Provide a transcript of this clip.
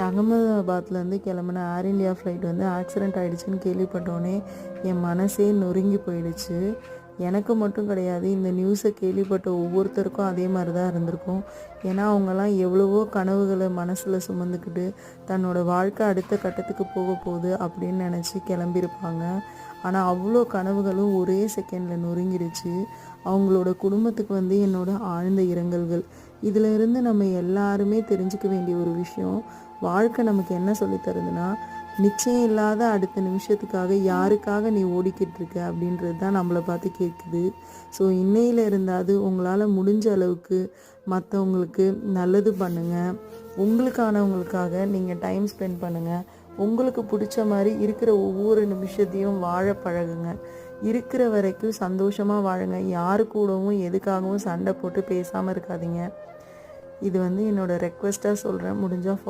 அகமதாபாத்லேருந்து கிளம்புன ஏர் India flight வந்து accident ஆகிடுச்சின்னு கேள்விப்பட்டோன்னே என் மனசே நொறுங்கி போயிடுச்சு. எனக்கு மட்டும் கிடையாது, இந்த நியூஸை கேள்விப்பட்ட ஒவ்வொருத்தருக்கும் அதே மாதிரி தான் இருந்திருக்கும். ஏன்னா அவங்கெல்லாம் எவ்வளவோ கனவுகளை மனசில் சுமந்துக்கிட்டு தன்னோட வாழ்க்கை அடுத்த கட்டத்துக்கு போக போகுது அப்படின்னு நினச்சி கிளம்பியிருப்பாங்க. ஆனால் அவ்வளோ கனவுகளும் ஒரே செகண்டில் நொறுங்கிடுச்சு. அவங்களோட குடும்பத்துக்கு வந்து என்னோட ஆழ்ந்த இரங்கல்கள். இதில் இருந்து நம்ம எல்லாருமே தெரிஞ்சுக்க வேண்டிய ஒரு விஷயம், வாழ்க்கை நமக்கு என்ன சொல்லித்தருதுன்னா, நிச்சயம் இல்லாத அடுத்த நிமிஷத்துக்காக யாருக்காக நீ ஓடிக்கிட்டு இருக்க அப்படின்றது தான் நம்மளை பார்த்து கேட்குது. ஸோ இன்னையில் இருந்தாது உங்களால் முடிஞ்ச அளவுக்கு மற்றவங்களுக்கு நல்லது பண்ணுங்கள். உங்களுக்கானவங்களுக்காக நீங்கள் டைம் ஸ்பெண்ட் பண்ணுங்கள். உங்களுக்கு பிடிச்ச மாதிரி இருக்கிற ஒவ்வொரு நிமிஷத்தையும் வாழ பழகுங்க. இருக்கிற வரைக்கும் சந்தோஷமாக வாழுங்க. யாரு கூடவும் எதுக்காகவும் சண்டை போட்டு பேசாமல் இருக்காதீங்க. இது வந்து என்னோடய ரெக்வெஸ்ட்டாக சொல்கிறேன். முடிஞ்சால்